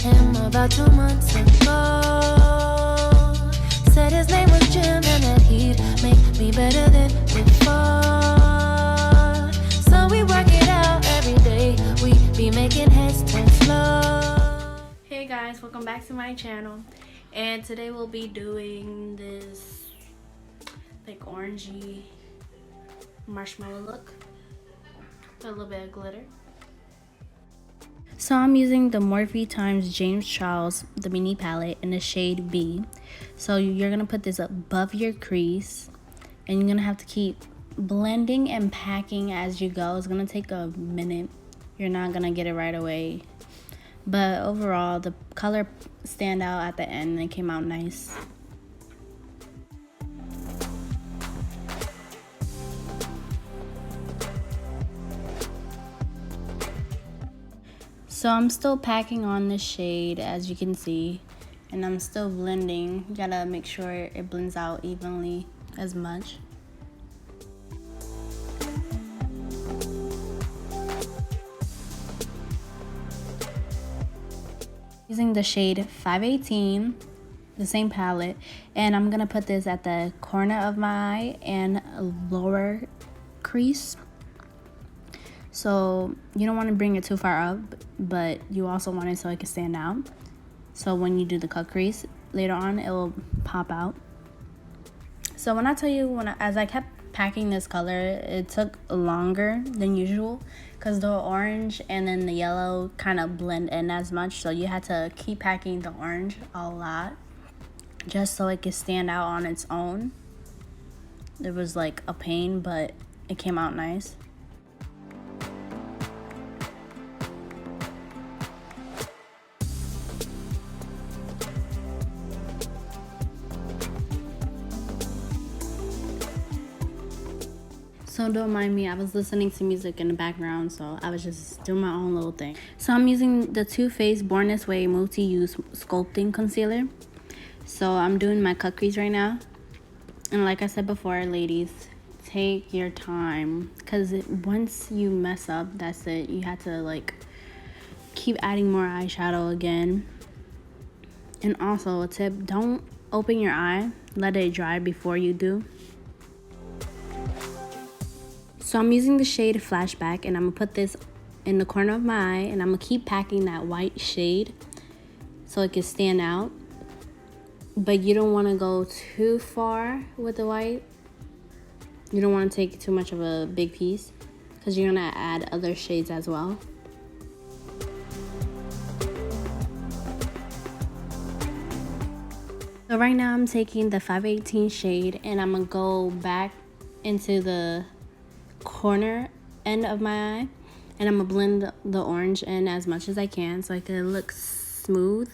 him about 2 months ago. Said his name was Jim and that he'd make me better than before. So we work it out every day. We be making heads turn slow. Hey guys, welcome back to my channel. And today we'll be doing this like orangey marshmallow look with a little bit of glitter. So I'm using the Morphe times James Charles, the mini palette in the shade B. So you're gonna put this above your crease and you're gonna have to keep blending and packing as you go. It's gonna take a minute. You're not gonna get it right away. But overall, the color stand out at the end and it came out nice. So I'm still packing on the shade, as you can see, and I'm still blending. You gotta make sure it blends out evenly as much. Using the shade 518, the same palette, and I'm gonna put this at the corner of my eye and lower crease. So you don't want to bring it too far up, but you also want it so it can stand out. So when you do the cut crease later on, it will pop out. So when I tell you, as I kept packing this color, it took longer than usual because the orange and then the yellow kind of blend in as much. So you had to keep packing the orange a lot just so it could stand out on its own. It was like a pain, but it came out nice. So don't mind me, I was listening to music in the background, so I was just doing my own little thing. So I'm using the Too Faced Born This Way Multi-Use Sculpting Concealer. So I'm doing my cut crease right now. And like I said before, ladies, take your time. Because once you mess up, that's it. You have to like keep adding more eyeshadow again. And also a tip, don't open your eye. Let it dry before you do. So I'm using the shade Flashback and I'm gonna put this in the corner of my eye and I'm gonna keep packing that white shade so it can stand out. But you don't wanna go too far with the white. You don't wanna take too much of a big piece because you're gonna add other shades as well. So right now I'm taking the 518 shade and I'm gonna go back into the corner end of my eye and I'm gonna blend the orange in as much as I can so it looks smooth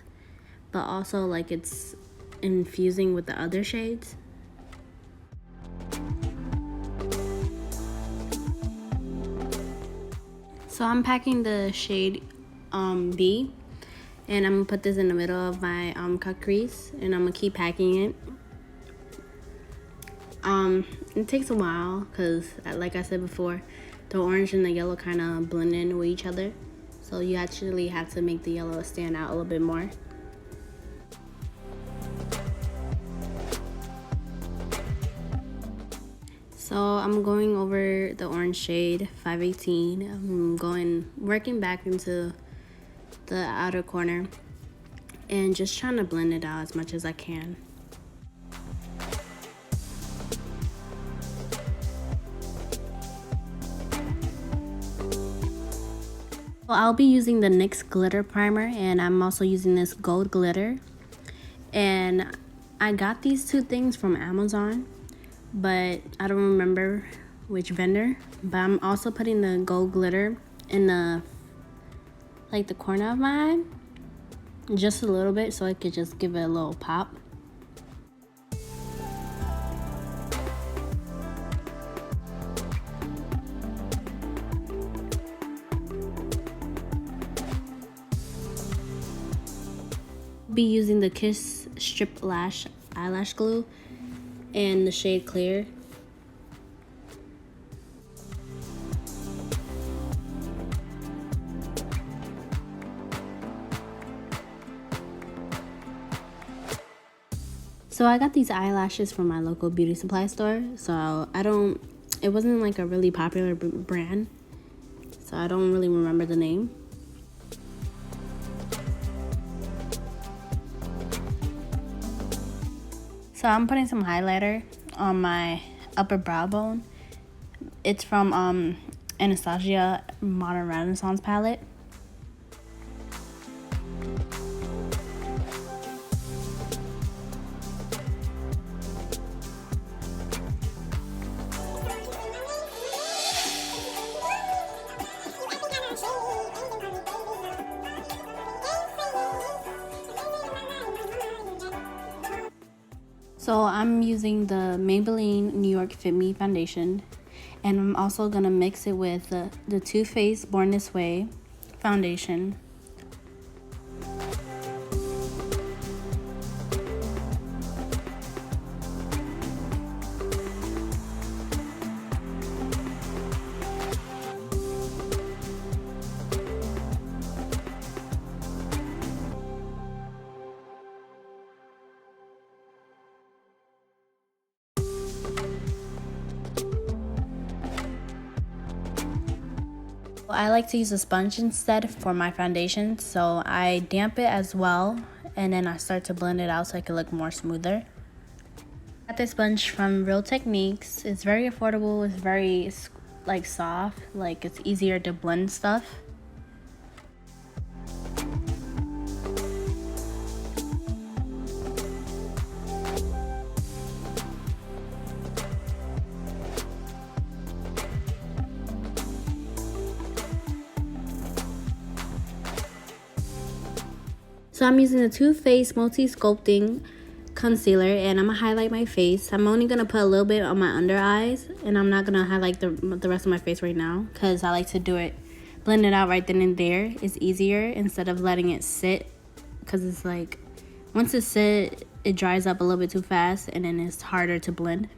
but also like it's infusing with the other shades. So I'm packing the shade B and I'm gonna put this in the middle of my cut crease and I'm gonna keep packing it. It takes a while because, like I said before, the orange and the yellow kind of blend in with each other. So you actually have to make the yellow stand out a little bit more. So I'm going over the orange shade 518. I'm working back into the outer corner and just trying to blend it out as much as I can. Well, I'll be using the NYX glitter primer and I'm also using this gold glitter. And I got these two things from Amazon, but I don't remember which vendor. But I'm also putting the gold glitter in the corner of my eye, just a little bit so it could just give it a little pop. Be using the Kiss Strip Lash Eyelash Glue in the shade Clear. So I got these eyelashes from my local beauty supply store. So it wasn't like a really popular brand. So I don't really remember the name. So I'm putting some highlighter on my upper brow bone. It's from Anastasia Modern Renaissance palette. So I'm using the Maybelline New York Fit Me foundation, and I'm also gonna mix it with the Too Faced Born This Way foundation. I like to use a sponge instead for my foundation, so I damp it as well, and then I start to blend it out so it can look more smoother. Got this sponge from Real Techniques. It's very affordable. It's very like soft, like it's easier to blend stuff. So I'm using the Too Faced Multi-Sculpting Concealer, and I'm going to highlight my face. I'm only going to put a little bit on my under eyes, and I'm not going to highlight the rest of my face right now because I like to do it, blend it out right then and there. It's easier instead of letting it sit, because it's like, once it sits, it dries up a little bit too fast, and then it's harder to blend.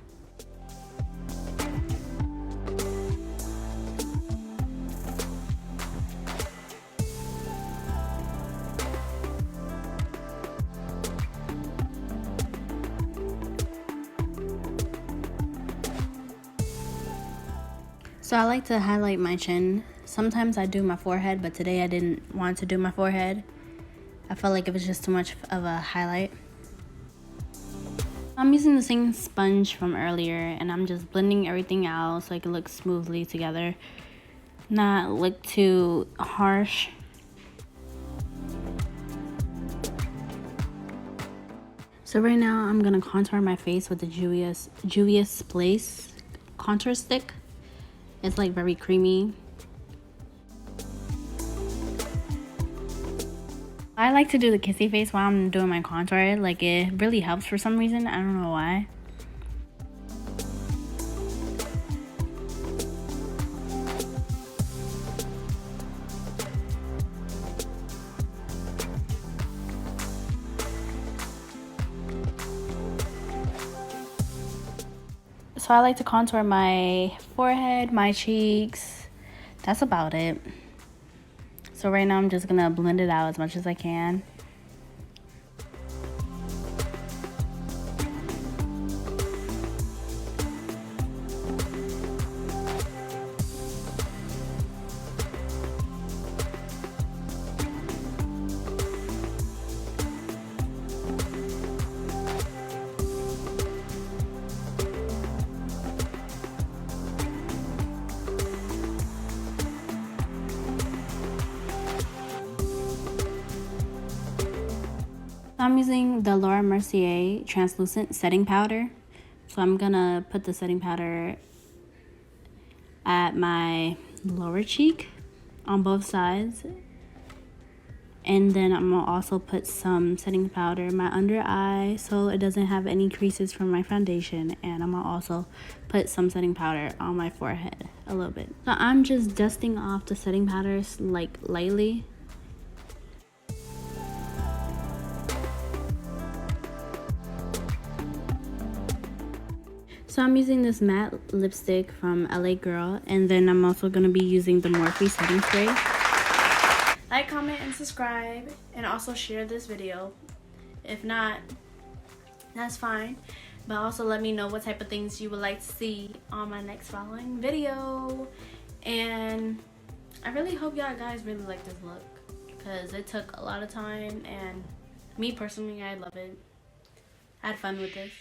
So I like to highlight my chin. Sometimes I do my forehead, but today I didn't want to do my forehead. I felt like it was just too much of a highlight. I'm using the same sponge from earlier, and I'm just blending everything out so it can look smoothly together, not look too harsh. So right now I'm gonna contour my face with the Juvia's Place contour stick. It's like very creamy. I like to do the kissy face while I'm doing my contour. Like, it really helps for some reason. I don't know why. So I like to contour my forehead, my cheeks. That's about it. So right now I'm just gonna blend it out as much as I can. I'm using the Laura Mercier translucent setting powder. So I'm gonna put the setting powder at my lower cheek on both sides. And then I'm gonna also put some setting powder in my under eye so it doesn't have any creases from my foundation. And I'm gonna also put some setting powder on my forehead a little bit. So I'm just dusting off the setting powders like lightly. So I'm using this matte lipstick from LA Girl, and then I'm also going to be using the Morphe setting spray. Like, comment, and subscribe, and also share this video. If not, that's fine. But also let me know what type of things you would like to see on my next following video. And I really hope y'all guys really like this look, because it took a lot of time, and me personally, I love it. I had fun with this.